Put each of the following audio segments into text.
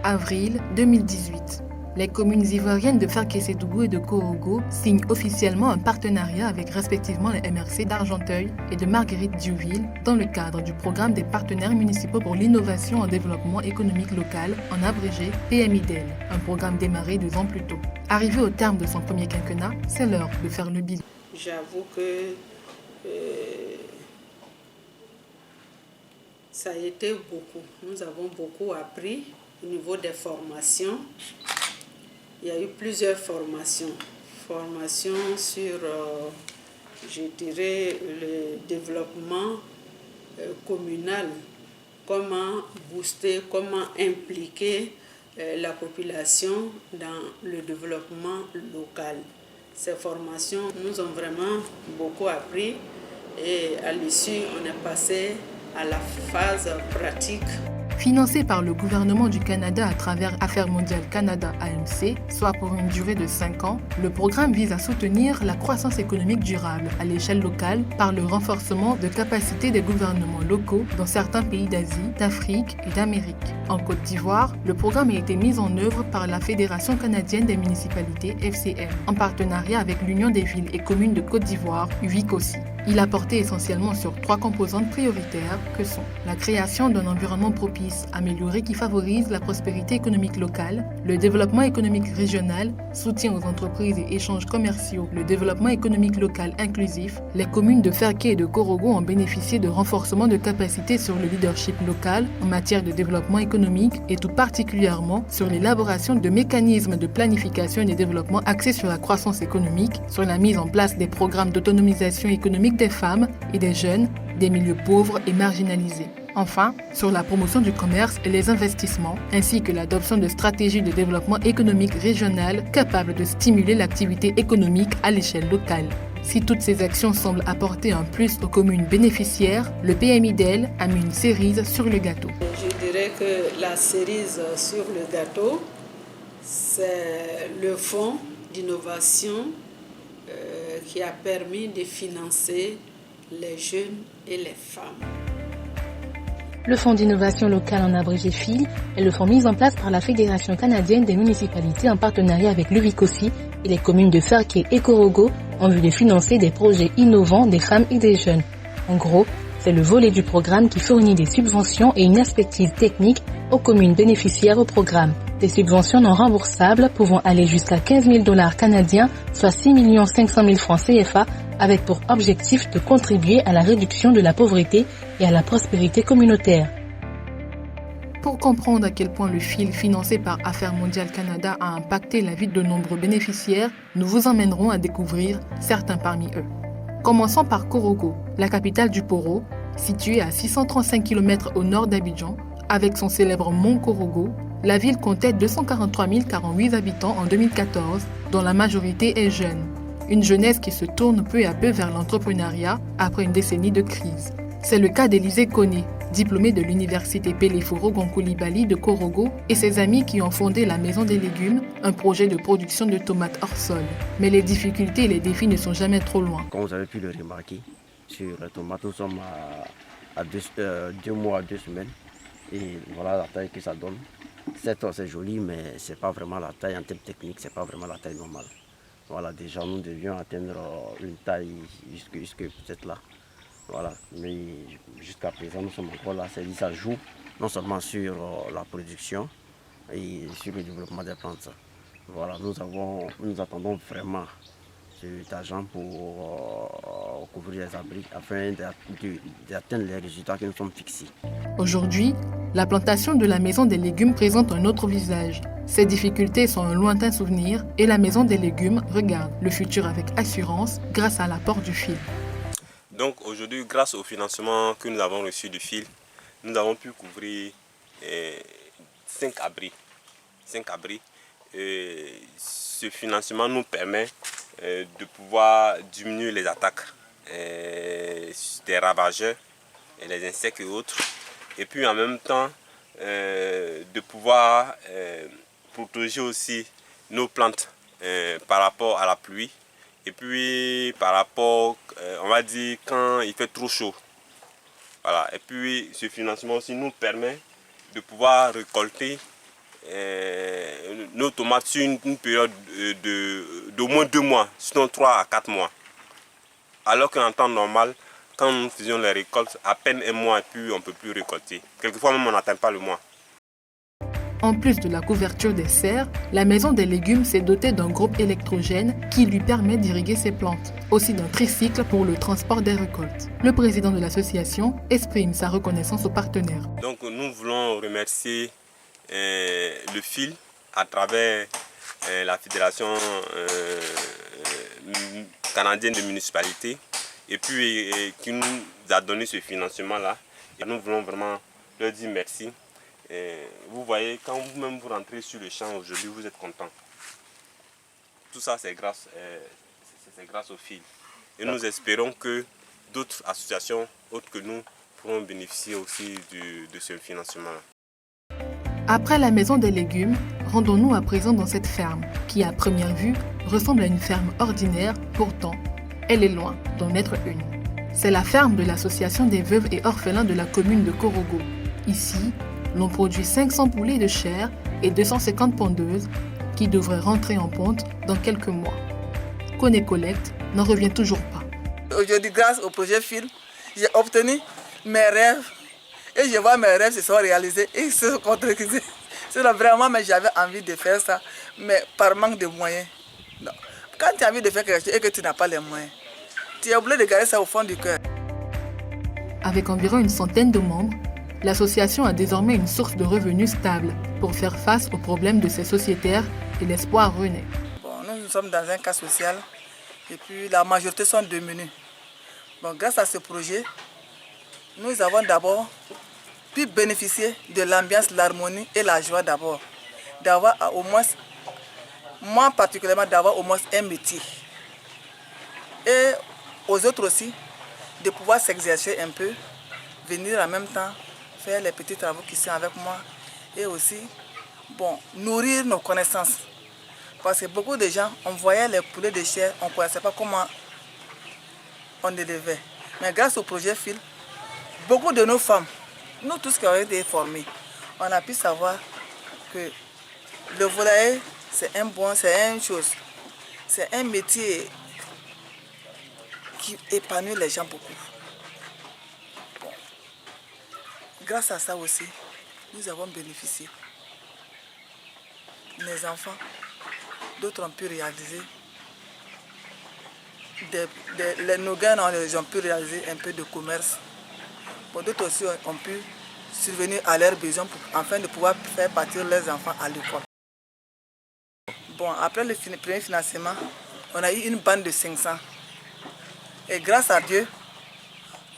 Avril 2018. Les communes ivoiriennes de Faké-Sédougou et de Korogo signent officiellement un partenariat avec respectivement les MRC d'Argenteuil et de Marguerite-Diouville dans le cadre du programme des partenaires municipaux pour l'innovation en développement économique local, en abrégé PMIDEL, un programme démarré 2 ans plus tôt. Arrivé au terme de son premier quinquennat, c'est l'heure de faire le bilan. J'avoue que ça a été beaucoup. Nous avons beaucoup appris au niveau des formations. Il y a eu plusieurs formations. Formations sur, je dirais, le développement communal. Comment booster, comment impliquer la population dans le développement local. Ces formations nous ont vraiment beaucoup appris et à l'issue, on est passé à la phase pratique. Financé par le gouvernement du Canada à travers Affaires mondiales Canada AMC, soit pour une durée de 5 ans, le programme vise à soutenir la croissance économique durable à l'échelle locale par le renforcement de capacités des gouvernements locaux dans certains pays d'Asie, d'Afrique et d'Amérique. En Côte d'Ivoire, le programme a été mis en œuvre par la Fédération canadienne des municipalités FCM, en partenariat avec l'Union des villes et communes de Côte d'Ivoire, UVICOSI. Il a porté essentiellement sur 3 composantes prioritaires que sont la création d'un environnement propice, amélioré qui favorise la prospérité économique locale, le développement économique régional, soutien aux entreprises et échanges commerciaux, le développement économique local inclusif. Les communes de Faké et de Korogo ont bénéficié de renforcement de capacités sur le leadership local en matière de développement économique et tout particulièrement sur l'élaboration de mécanismes de planification et de développement axés sur la croissance économique, sur la mise en place des programmes d'autonomisation économique des femmes et des jeunes, des milieux pauvres et marginalisés. Enfin, sur la promotion du commerce et les investissements, ainsi que l'adoption de stratégies de développement économique régional capables de stimuler l'activité économique à l'échelle locale. Si toutes ces actions semblent apporter un plus aux communes bénéficiaires, le PMIDEL a mis une cerise sur le gâteau. Je dirais que la cerise sur le gâteau, c'est le fonds d'innovation qui a permis de financer les jeunes et les femmes. Le Fonds d'innovation locale en abrégé FIL est le fonds mis en place par la Fédération canadienne des municipalités en partenariat avec l'UVICOSI et les communes de Faké et Korogo en vue de financer des projets innovants des femmes et des jeunes. En gros, c'est le volet du programme qui fournit des subventions et une expertise technique aux communes bénéficiaires au programme. Des subventions non remboursables pouvant aller jusqu'à 15 000 $ canadiens, soit 6 500 000 francs CFA, avec pour objectif de contribuer à la réduction de la pauvreté et à la prospérité communautaire. Pour comprendre à quel point le FIL financé par Affaires mondiales Canada a impacté la vie de nombreux bénéficiaires, nous vous emmènerons à découvrir certains parmi eux. Commençons par Korogo, la capitale du Poro, située à 635 km au nord d'Abidjan. Avec son célèbre mont Korogo, la ville comptait 243 048 habitants en 2014, dont la majorité est jeune. Une jeunesse qui se tourne peu à peu vers l'entrepreneuriat après une décennie de crise. C'est le cas d'Élisée Koné, diplômée de l'université Peleforo Gonkoulibaly de Korogo, et ses amis qui ont fondé la Maison des légumes, un projet de production de tomates hors sol. Mais les difficultés et les défis ne sont jamais trop loin. Comme vous avez pu le remarquer, sur les tomates, nous sommes à 2 mois, 2 semaines. Et voilà la taille que ça donne. Certes, c'est joli, mais ce n'est pas vraiment la taille en termes techniques, ce n'est pas vraiment la taille normale. Voilà, déjà, nous devions atteindre une taille jusque peut-être là. Voilà, mais jusqu'à présent, nous sommes encore là. C'est-à-dire ça joue non seulement sur la production et sur le développement des plantes. Voilà, nous attendons vraiment cet argent pour couvrir les abris afin d'atteindre les résultats que nous sommes fixés. Aujourd'hui, la plantation de la Maison des légumes présente un autre visage. Ces difficultés sont un lointain souvenir et la Maison des légumes regarde le futur avec assurance grâce à l'apport du FIL. Donc aujourd'hui, grâce au financement que nous avons reçu du FIL, nous avons pu couvrir 5 abris. 5 abris. Ce financement nous permet de pouvoir diminuer les attaques des ravageurs, et les insectes et autres. Et puis en même temps, de pouvoir protéger aussi nos plantes par rapport à la pluie. Et puis par rapport, on va dire, quand il fait trop chaud. Voilà. Et puis ce financement aussi nous permet de pouvoir récolter nos tomates sur une période d'au moins 2 mois, sinon 3 à 4 mois. Alors qu'en temps normal, quand nous faisions les récoltes, à peine 1 mois et puis on ne peut plus récolter. Quelquefois même on n'atteint pas le mois. En plus de la couverture des serres, la maison des légumes s'est dotée d'un groupe électrogène qui lui permet d'irriguer ses plantes, aussi d'un tricycle pour le transport des récoltes. Le président de l'association exprime sa reconnaissance aux partenaires. Donc nous voulons remercier le FIL à travers la Fédération canadienne de municipalités et puis qui nous a donné ce financement-là. Et nous voulons vraiment leur dire merci. Vous voyez, quand vous-même vous rentrez sur le champ aujourd'hui, vous êtes content. Tout ça, c'est grâce au FIL. Et nous espérons que d'autres associations, autres que nous, pourront bénéficier aussi de ce financement-là. Après la maison des légumes, rendons-nous à présent dans cette ferme, qui à première vue ressemble à une ferme ordinaire, pourtant, elle est loin d'en être une. C'est la ferme de l'association des veuves et orphelins de la commune de Korogo. Ici, l'on produit 500 poulets de chair et 250 pondeuses qui devraient rentrer en ponte dans quelques mois. Kone Collecte n'en revient toujours pas. Aujourd'hui, grâce au projet FIL, j'ai obtenu mes rêves et je vois mes rêves se sont réalisés et se sont concrétisés. C'est vraiment, mais j'avais envie de faire ça, mais par manque de moyens. Non. Quand tu as envie de faire quelque chose et que tu n'as pas les moyens, tu es obligé de garder ça au fond du cœur. Avec environ une centaine de membres, l'association a désormais une source de revenus stable pour faire face aux problèmes de ses sociétaires et l'espoir renaît. Bon, nous sommes dans un cas social et puis la majorité sont démunis. Bon, grâce à ce projet, nous avons d'abord pu bénéficier de l'ambiance, l'harmonie et la joie d'abord. D'avoir au moins, moi particulièrement, d'avoir au moins un métier. Et aux autres aussi, de pouvoir s'exercer un peu, venir en même temps faire les petits travaux qui sont avec moi et aussi nourrir nos connaissances. Parce que beaucoup de gens, on voyait les poulets de chair, on ne connaissait pas comment on élevait. Mais grâce au projet FIL, beaucoup de nos femmes, nous tous qui avons été formés, on a pu savoir que le volailler, c'est une chose, c'est un métier qui épanouit les gens beaucoup. Grâce à ça aussi, nous avons bénéficié. Les enfants, d'autres ont pu réaliser. Nos gars ont pu réaliser un peu de commerce. D'autres aussi ont pu survenir à leurs besoins afin de pouvoir faire partir leurs enfants à l'école. Bon, après le premier financement, on a eu une bande de 500. Et grâce à Dieu,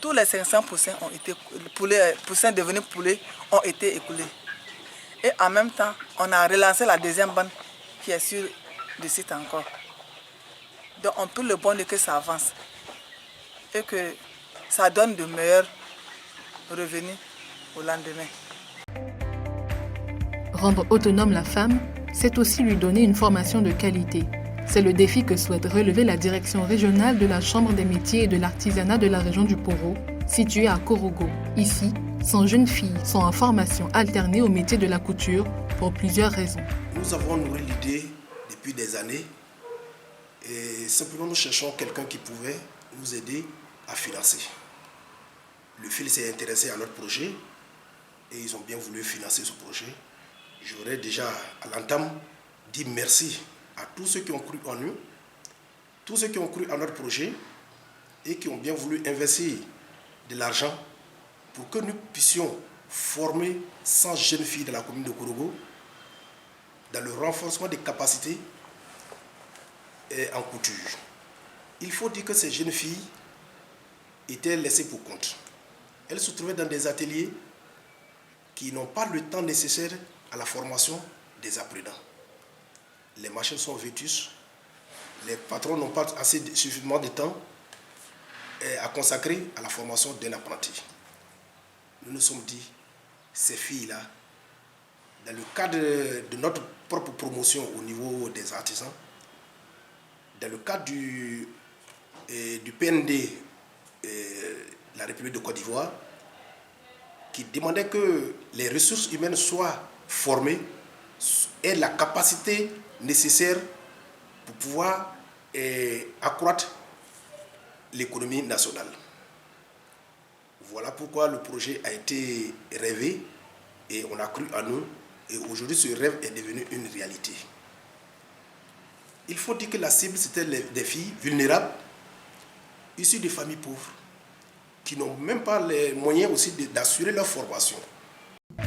tous les 500 poussins devenus poulets ont été écoulés. Et en même temps, on a relancé la deuxième bande qui est sur le site encore. Donc on peut le bon que ça avance et que ça donne de meilleurs revenus au lendemain. Rendre autonome la femme, c'est aussi lui donner une formation de qualité. C'est le défi que souhaite relever la direction régionale de la Chambre des métiers et de l'artisanat de la région du Poro, située à Korogo. Ici, 100 jeunes filles sont en formation alternée au métier de la couture pour plusieurs raisons. Nous avons nourri l'idée depuis des années et simplement nous cherchons quelqu'un qui pouvait nous aider à financer. Le FIL s'est intéressé à notre projet et ils ont bien voulu financer ce projet. J'aurais déjà à l'entame dit merci à tous ceux qui ont cru en nous, tous ceux qui ont cru en notre projet et qui ont bien voulu investir de l'argent pour que nous puissions former 100 jeunes filles de la commune de Korogo dans le renforcement des capacités en couture. Il faut dire que ces jeunes filles étaient laissées pour compte. Elles se trouvaient dans des ateliers qui n'ont pas le temps nécessaire à la formation des apprenants. Les machines sont vétustes, les patrons n'ont pas suffisamment de temps à consacrer à la formation d'un apprenti. Nous nous sommes dit, ces filles-là, dans le cadre de notre propre promotion au niveau des artisans, dans le cadre du PND, la République de Côte d'Ivoire, qui demandait que les ressources humaines soient formées ait la capacité nécessaire pour pouvoir accroître l'économie nationale. Voilà pourquoi le projet a été rêvé et on a cru en nous. Et aujourd'hui, ce rêve est devenu une réalité. Il faut dire que la cible, c'était des filles vulnérables, issues de familles pauvres, qui n'ont même pas les moyens aussi d'assurer leur formation.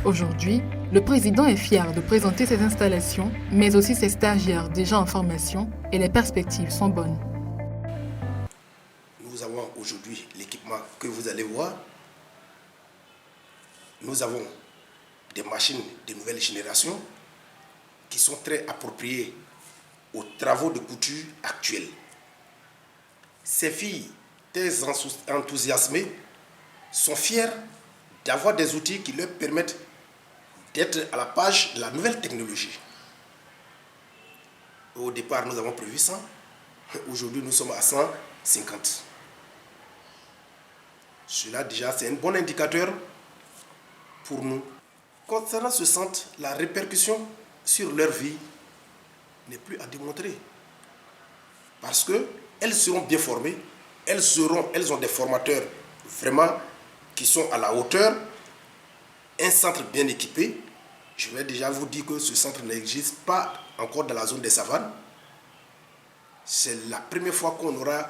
Aujourd'hui, le président est fier de présenter ses installations, mais aussi ses stagiaires déjà en formation, et les perspectives sont bonnes. Nous avons aujourd'hui l'équipement que vous allez voir. Nous avons des machines de nouvelle génération qui sont très appropriées aux travaux de couture actuels. Ces filles, très enthousiasmées, sont fières d'avoir des outils qui leur permettent d'être à la page de la nouvelle technologie. Au départ, nous avons prévu 100. Aujourd'hui, nous sommes à 150. Cela, déjà, c'est un bon indicateur pour nous. Concernant ce centre, la répercussion sur leur vie n'est plus à démontrer. Parce qu'elles seront bien formées, elles ont des formateurs vraiment qui sont à la hauteur, un centre bien équipé. Je vais déjà vous dire que ce centre n'existe pas encore dans la zone des savanes. C'est la première fois qu'on aura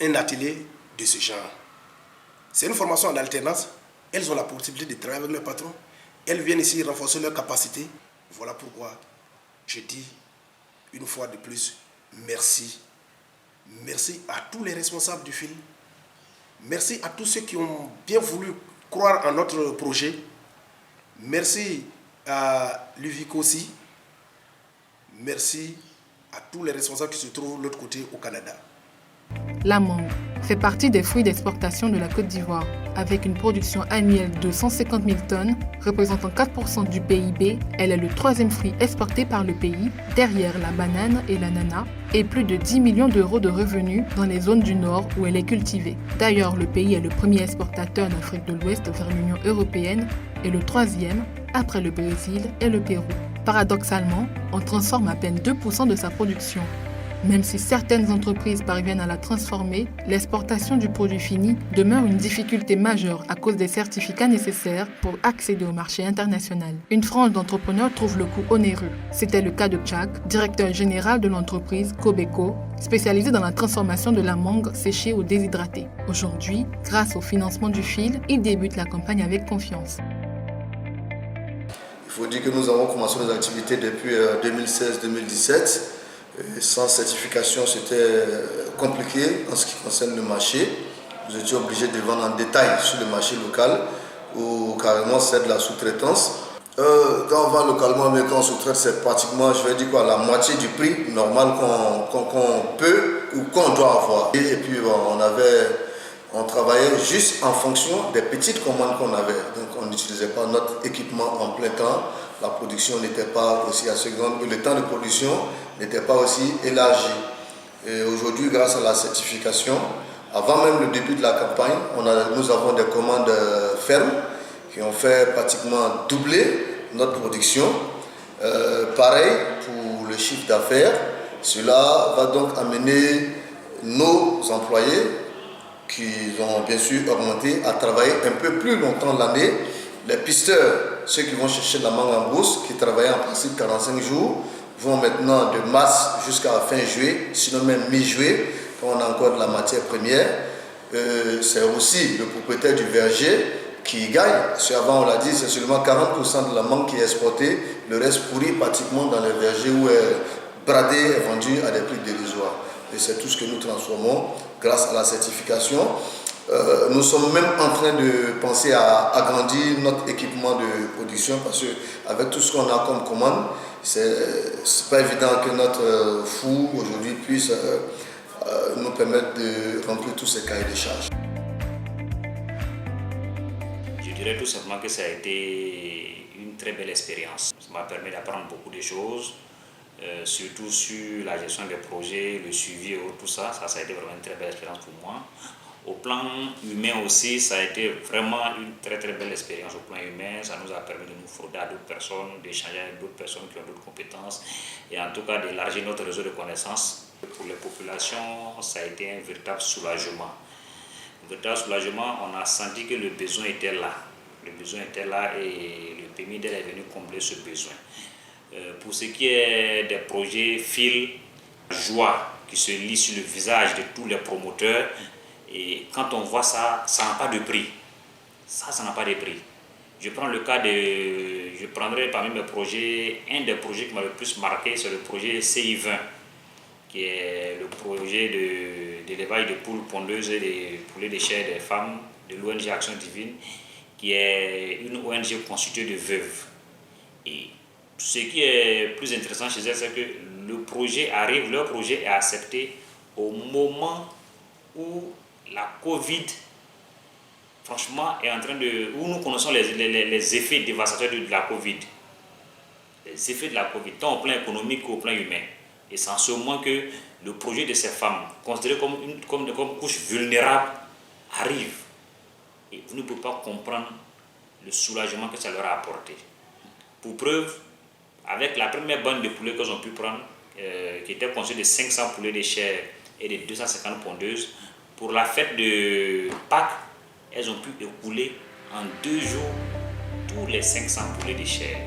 un atelier de ce genre. C'est une formation en alternance. Elles ont la possibilité de travailler avec leur patron. Elles viennent ici renforcer leurs capacités. Voilà pourquoi je dis une fois de plus, merci. Merci à tous les responsables du fil. Merci à tous ceux qui ont bien voulu croire en notre projet. Merci à l'UVIC aussi. Merci à tous les responsables qui se trouvent de l'autre côté au Canada. La mangue fait partie des fruits d'exportation de la Côte d'Ivoire. Avec une production annuelle de 150 000 tonnes, représentant 4% du PIB, elle est le troisième fruit exporté par le pays, derrière la banane et l'ananas, et plus de 10 millions d'euros de revenus dans les zones du Nord où elle est cultivée. D'ailleurs, le pays est le premier exportateur d'Afrique de l'Ouest vers l'Union européenne et le troisième après le Brésil et le Pérou. Paradoxalement, on transforme à peine 2% de sa production. Même si certaines entreprises parviennent à la transformer, l'exportation du produit fini demeure une difficulté majeure à cause des certificats nécessaires pour accéder au marché international. Une frange d'entrepreneurs trouve le coût onéreux. C'était le cas de Chak, directeur général de l'entreprise Cobeco, spécialisée dans la transformation de la mangue séchée ou déshydratée. Aujourd'hui, grâce au financement du fil, il débute la campagne avec confiance. Il faut dire que nous avons commencé nos activités depuis 2016-2017. Sans certification, c'était compliqué en ce qui concerne le marché. Nous étions obligés de vendre en détail sur le marché local ou carrément c'est de la sous-traitance. Quand on vend localement, mais quand on sous-traite, c'est pratiquement, je vais dire quoi, la moitié du prix normal qu'on peut ou qu'on doit avoir. Et puis on travaillait juste en fonction des petites commandes qu'on avait. Donc on n'utilisait pas notre équipement en plein temps. La production n'était pas aussi assez grande, le temps de production n'était pas aussi élargi. Et aujourd'hui, grâce à la certification, avant même le début de la campagne, nous avons des commandes fermes qui ont fait pratiquement doubler notre production. Pareil pour le chiffre d'affaires. Cela va donc amener nos employés qui ont bien sûr augmenté à travailler un peu plus longtemps l'année. Les pisteurs, ceux qui vont chercher la mangue en brousse, qui travaillaient en principe 45 jours, vont maintenant de mars jusqu'à fin juillet, sinon même mi-juillet, quand on a encore de la matière première. C'est aussi le propriétaire du verger qui gagne. Avant, on l'a dit, c'est seulement 40% de la mangue qui est exportée, le reste pourri pratiquement dans les vergers où est bradé et vendu à des prix dérisoires. Et c'est tout ce que nous transformons grâce à la certification. Nous sommes même en train de penser à agrandir notre équipement de production parce qu'avec tout ce qu'on a comme commande, c'est pas évident que notre four aujourd'hui puisse nous permettre de remplir tous ces cahiers de charges. Je dirais tout simplement que ça a été une très belle expérience. Ça m'a permis d'apprendre beaucoup de choses, surtout sur la gestion des projets, le suivi et tout ça. Ça a été vraiment une très belle expérience pour moi. Au plan humain aussi, ça a été vraiment une très très belle expérience au plan humain. Ça nous a permis de nous frauder à d'autres personnes, d'échanger avec d'autres personnes qui ont d'autres compétences et en tout cas d'élargir notre réseau de connaissances. Pour les populations, ça a été un véritable soulagement. Un véritable soulagement, on a senti que le besoin était là. Le besoin était là et le PMIDEL est venu combler ce besoin. Pour ce qui est des projets FIL, joie qui se lit sur le visage de tous les promoteurs. Et quand on voit ça, ça n'a pas de prix. Ça n'a pas de prix. Je prendrai parmi mes projets, un des projets qui m'a le plus marqué, c'est le projet CI20, qui est le projet d'élevage de poules pondeuses et des poulets de chair des femmes de l'ONG Action Divine, qui est une ONG constituée de veuves. Et ce qui est plus intéressant chez elles, c'est que leur projet est accepté au moment où la Covid, franchement, est en train où nous connaissons les effets dévastateurs de la Covid. Les effets de la Covid, tant au plan économique qu'au plan humain. Et c'est en ce moment que le projet de ces femmes, considérées comme couche vulnérable, arrive. Et vous ne pouvez pas comprendre le soulagement que ça leur a apporté. Pour preuve, avec la première bande de poulets qu'elles ont pu prendre, qui était constituée de 500 poulets de chair et de 250 pondeuses, pour la fête de Pâques, elles ont pu écouler en 2 jours tous les 500 poulets de chair.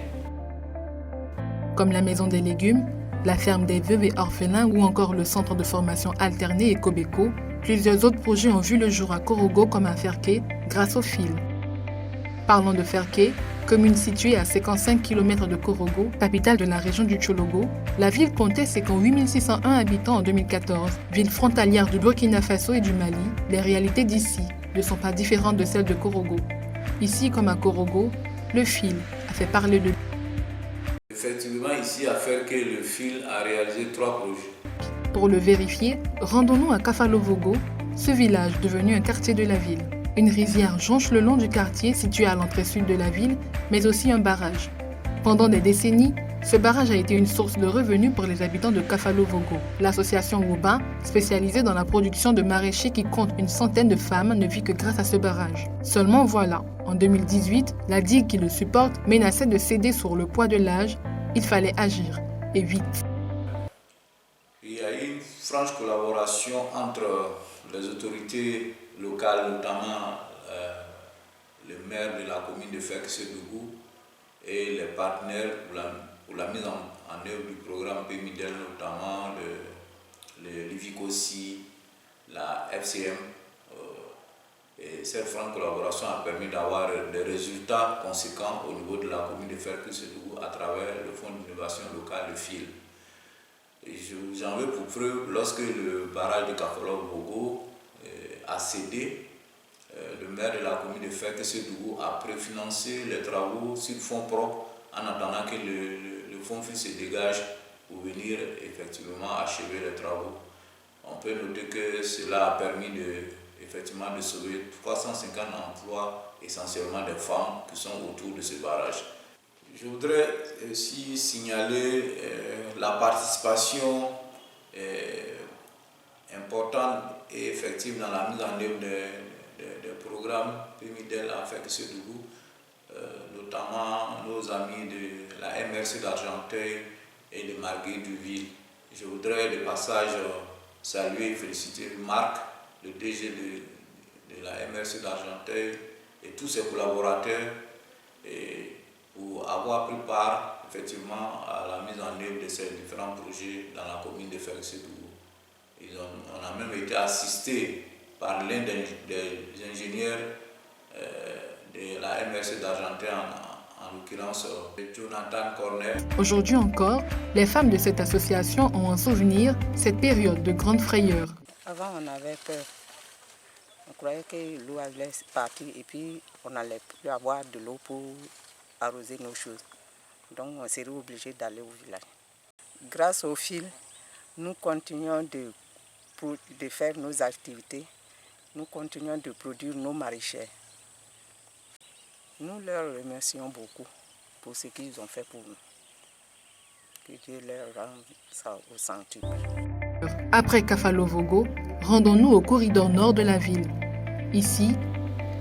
Comme la maison des légumes, la ferme des veuves et orphelins ou encore le centre de formation alternée Ecobeco, plusieurs autres projets ont vu le jour à Korogo comme à Ferké grâce au FIL. Parlons de Ferké, commune située à 55 km de Korogo, capitale de la région du Tchologo, la ville comptait 8601 habitants en 2014. Ville frontalière du Burkina Faso et du Mali, les réalités d'ici ne sont pas différentes de celles de Korogo. Ici, comme à Korogo, le FIL a fait parler de lui. Effectivement, ici à Ferké, le FIL a réalisé 3 projets. Pour le vérifier, rendons-nous à Kafalovogo, ce village devenu un quartier de la ville. Une rivière jonche le long du quartier situé à l'entrée sud de la ville, mais aussi un barrage. Pendant des décennies, ce barrage a été une source de revenus pour les habitants de Kafalovogo. L'association Woba, spécialisée dans la production de maraîchers qui compte une centaine de femmes, ne vit que grâce à ce barrage. Seulement voilà, en 2018, la digue qui le supporte menaçait de céder sur le poids de l'âge. Il fallait agir, et vite. Il y a eu une franche collaboration entre les autorités locales, notamment le maire de la commune de Ferké-Sédougou et les partenaires pour la mise en œuvre du programme PMIDEL, notamment le l'IVICOSI, la FCM. Et cette franche collaboration a permis d'avoir des résultats conséquents au niveau de la commune de Ferké-Sédougou à travers le Fonds d'innovation locale, le FIL. J'en veux pour preuve, lorsque le barrage de Kafalovogo a cédé, le maire de la commune de Ferké-Sédougou a préfinancé les travaux sur fonds propres en attendant que le fonds FIL se dégage pour venir effectivement achever les travaux. On peut noter que cela a permis effectivement de sauver 350 emplois, essentiellement des femmes qui sont autour de ce barrage. Je voudrais aussi signaler la participation importante et effective dans la mise en œuvre des programmes PMIDEL à Ferké-Sédougou, notamment nos amis de la MRC d'Argenteuil et de Marguerite-Duville. Je voudrais de passage saluer et féliciter Marc, le DG de la MRC d'Argenteuil et tous ses collaborateurs pour avoir pris part effectivement à la mise en œuvre de ces différents projets dans la commune de Ferké-Sédougou. On a même été assisté par l'un des ingénieurs de la MRC d'Argenteuil, en l'occurrence Jonathan Corner. Aujourd'hui encore, les femmes de cette association ont en souvenir cette période de grande frayeur. Avant, on avait peur. On croyait que l'eau allait partir et puis on n'allait plus avoir de l'eau pour arroser nos choses. Donc on serait obligé d'aller au village. Grâce au fil, nous continuons de faire nos activités. Nous continuons de produire nos maraîchers. Nous leur remercions beaucoup pour ce qu'ils ont fait pour nous. Que Dieu leur rende ça au centuple. Après Kafalovogo, rendons-nous au corridor nord de la ville. Ici,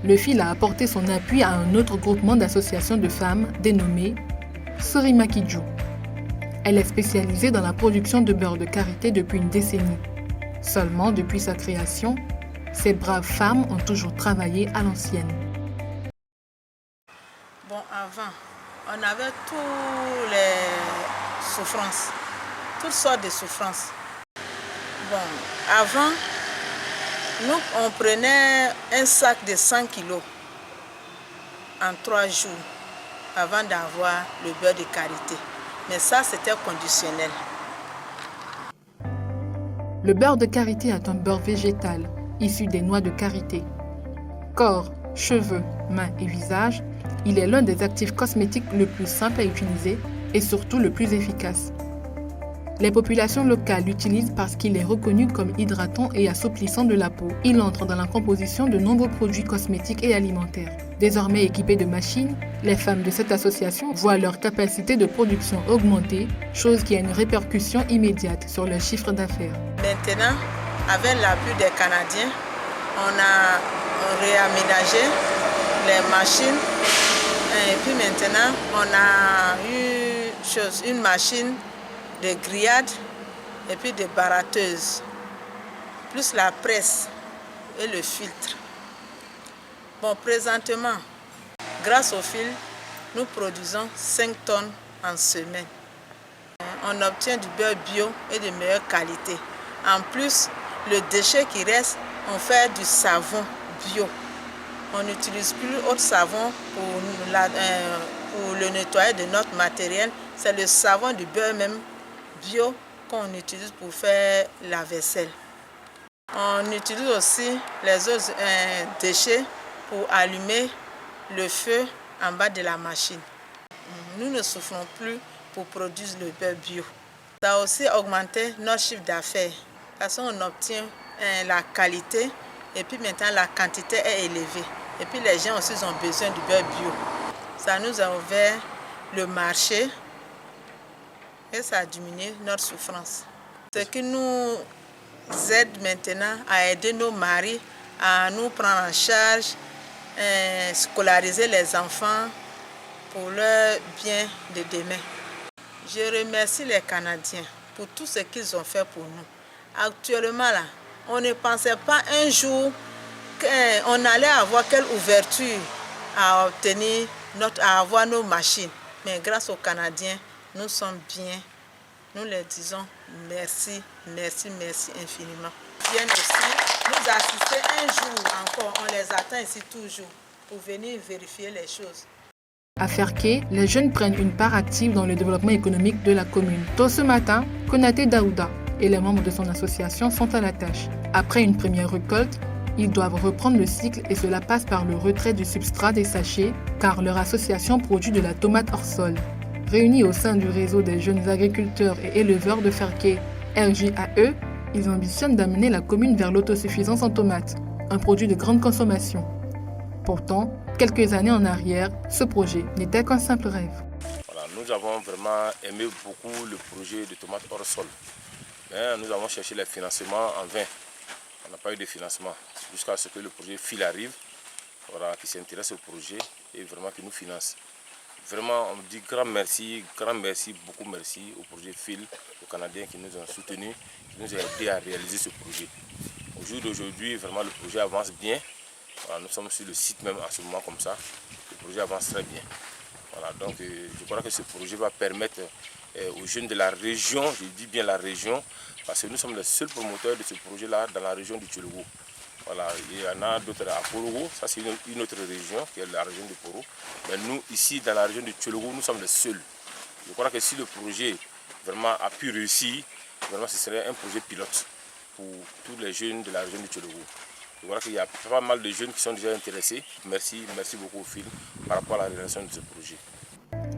le fil a apporté son appui à un autre groupement d'associations de femmes dénommé Sorimakiju. Elle est spécialisée dans la production de beurre de karité depuis une décennie. Seulement, depuis sa création, ces braves femmes ont toujours travaillé à l'ancienne. Bon, avant, on avait toutes les souffrances, toutes sortes de souffrances. Bon, avant, nous, on prenait un sac de 100 kilos en 3 jours avant d'avoir le beurre de karité. Mais ça, c'était conditionnel. Le beurre de karité est un beurre végétal issu des noix de karité. Corps, cheveux, mains et visage, il est l'un des actifs cosmétiques le plus simple à utiliser et surtout le plus efficace. Les populations locales l'utilisent parce qu'il est reconnu comme hydratant et assouplissant de la peau. Il entre dans la composition de nombreux produits cosmétiques et alimentaires. Désormais équipées de machines, les femmes de cette association voient leur capacité de production augmenter, chose qui a une répercussion immédiate sur leur chiffre d'affaires. Maintenant, avec l'appui des Canadiens, on a réaménagé les machines et puis maintenant on a eu une machine de grillade et puis de baratteuse, plus la presse et le filtre. Bon, présentement, grâce au fil, nous produisons 5 tonnes en semaine. On obtient du beurre bio et de meilleure qualité. En plus, le déchet qui reste, on fait du savon bio. On n'utilise plus autre savon pour le nettoyer de notre matériel. C'est le savon du beurre même bio qu'on utilise pour faire la vaisselle. On utilise aussi les autres déchets pour allumer le feu en bas de la machine. Nous ne souffrons plus pour produire le beurre bio. Ça a aussi augmenté notre chiffre d'affaires parce qu'on obtient la qualité et puis maintenant la quantité est élevée. Et puis les gens aussi ont besoin du beurre bio. Ça nous a ouvert le marché et ça a diminué notre souffrance. Ce qui nous aide maintenant à aider nos maris à nous prendre en charge, scolariser les enfants pour leur bien de demain. Je remercie les Canadiens pour tout ce qu'ils ont fait pour nous. Actuellement, là, on ne pensait pas un jour qu'on allait avoir quelle ouverture à obtenir, à avoir nos machines. Mais grâce aux Canadiens, nous sommes bien. Nous leur disons merci, merci, merci infiniment. Ils viennent aussi nous assister un jour encore. On les attend ici toujours pour venir vérifier les choses. À Ferké, les jeunes prennent une part active dans le développement économique de la commune. Tôt ce matin, Konaté Daouda et les membres de son association sont à la tâche. Après une première récolte, ils doivent reprendre le cycle et cela passe par le retrait du substrat des sachets car leur association produit de la tomate hors sol. Réunis au sein du réseau des jeunes agriculteurs et éleveurs de Ferké, RJAE, ils ambitionnent d'amener la commune vers l'autosuffisance en tomates, un produit de grande consommation. Pourtant, quelques années en arrière, ce projet n'était qu'un simple rêve. Voilà, nous avons vraiment aimé beaucoup le projet de tomates hors sol. Mais nous avons cherché les financements en vain. On n'a pas eu de financement jusqu'à ce que le projet FIL arrive, voilà, qui s'intéresse au projet et vraiment qui nous finance. Vraiment, on dit grand merci, beaucoup merci au projet FIL, aux Canadiens qui nous ont soutenus, qui nous ont aidés à réaliser ce projet. Au jour d'aujourd'hui, vraiment le projet avance bien. Voilà, nous sommes sur le site même en ce moment comme ça. Le projet avance très bien. Voilà, donc je crois que ce projet va permettre aux jeunes de la région, je dis bien la région, parce que nous sommes les seuls promoteurs de ce projet-là dans la région du Tchologo. Voilà, il y en a d'autres à Porogo, ça c'est une autre région qui est la région de Poro. Mais nous, ici, dans la région de Tchologo, nous sommes les seuls. Je crois que si le projet vraiment a pu réussir, vraiment ce serait un projet pilote pour tous les jeunes de la région du Tchologo. Je crois qu'il y a pas mal de jeunes qui sont déjà intéressés. Merci beaucoup au FIL par rapport à la réalisation de ce projet.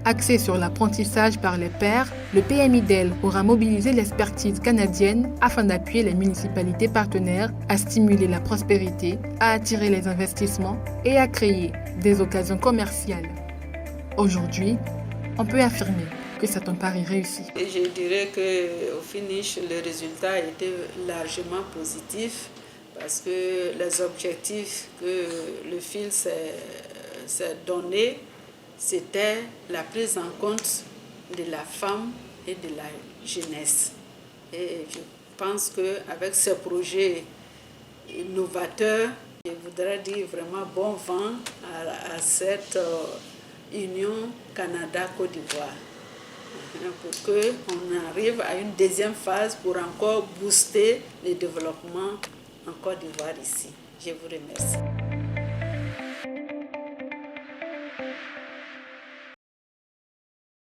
Axé sur l'apprentissage par les pairs, le PMIDEL aura mobilisé l'expertise canadienne afin d'appuyer les municipalités partenaires à stimuler la prospérité, à attirer les investissements et à créer des occasions commerciales. Aujourd'hui, on peut affirmer que c'est un pari réussi. Et je dirais qu'au finish, le résultat était largement positif parce que les objectifs que le FIL s'est donné, c'était la prise en compte de la femme et de la jeunesse. Et je pense qu'avec ce projet novateur, je voudrais dire vraiment bon vent à cette union Canada-Côte d'Ivoire, pour qu'on arrive à une deuxième phase pour encore booster le développement en Côte d'Ivoire ici. Je vous remercie.